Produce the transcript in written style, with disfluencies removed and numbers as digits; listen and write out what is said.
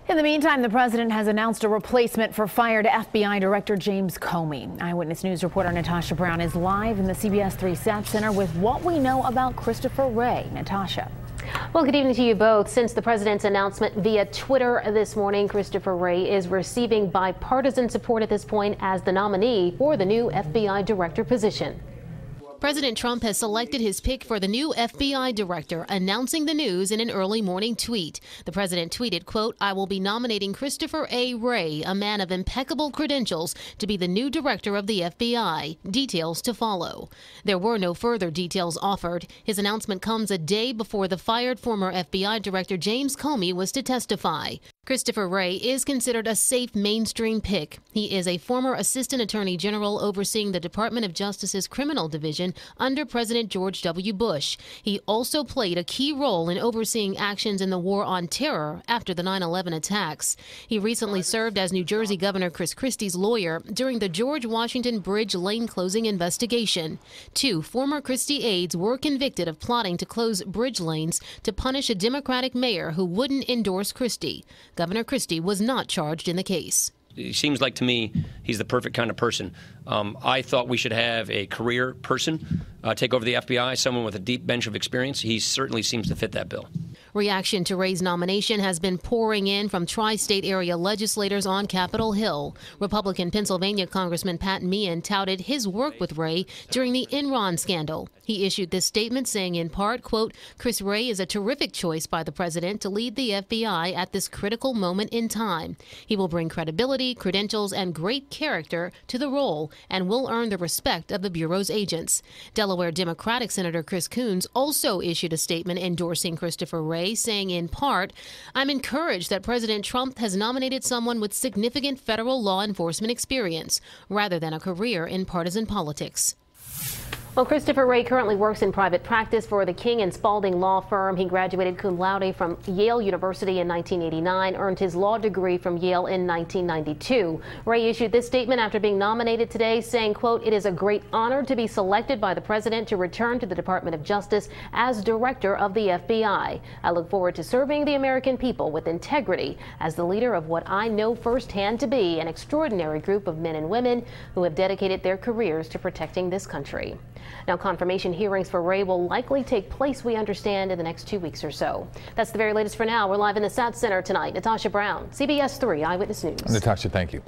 In the meantime, the president has announced a replacement for fired FBI Director James Comey. Eyewitness News reporter Natasha Brown is live in the CBS 3 SAT Center with what we know about Christopher Wray. Natasha. Well, good evening to you both. Since the president's announcement via Twitter this morning, Christopher Wray is receiving bipartisan support at this point as the nominee for the new FBI director position. President Trump has selected his pick for the new FBI director, announcing the news in an early morning tweet. The president tweeted, quote, "I will be nominating Christopher A. Wray, a man of impeccable credentials, to be the new director of the FBI. Details to follow." There were no further details offered. His announcement comes a day before the fired former FBI director James Comey was to testify. Christopher Wray is considered a safe mainstream pick. He is a former assistant attorney general overseeing the Department of Justice's criminal division under President George W. Bush. He also played a key role in overseeing actions in the war on terror after the 9/11 attacks. He recently served as New Jersey Governor Christie's lawyer during the George Washington Bridge lane closing investigation. 2 former Christie aides were convicted of plotting to close bridge lanes to punish a Democratic mayor who wouldn't endorse Christie. Governor Christie was not charged in the case. He seems like, to me, he's the perfect kind of person. I thought we should have a career person take over the FBI, someone with a deep bench of experience. He certainly seems to fit that bill. Reaction to Wray's nomination has been pouring in from tri-state area legislators on Capitol Hill. Republican Pennsylvania Congressman Pat Meehan touted his work with Wray during the Enron scandal. He issued this statement saying in part, quote, "Chris Wray is a terrific choice by the president to lead the FBI at this critical moment in time. He will bring credibility, credentials, and great character to the role and will earn the respect of the Bureau's agents." Delaware Democratic Senator Chris Coons also issued a statement endorsing Christopher Wray, saying in part, "I'm encouraged that President Trump has nominated someone with significant federal law enforcement experience rather than a career in partisan politics." Well, Christopher Wray currently works in private practice for the King and Spalding law firm. He graduated cum laude from Yale University in 1989, earned his law degree from Yale in 1992. Wray issued this statement after being nominated today, saying, quote, "It is a great honor to be selected by the president to return to the Department of Justice as director of the FBI. I look forward to serving the American people with integrity as the leader of what I know firsthand to be an extraordinary group of men and women who have dedicated their careers to protecting this country." Now, confirmation hearings for Wray will likely take place, we understand, in the next 2 weeks or so. That's the very latest for now. We're live in the SAT Center tonight. Natasha Brown, CBS 3 Eyewitness News. Natasha, thank you.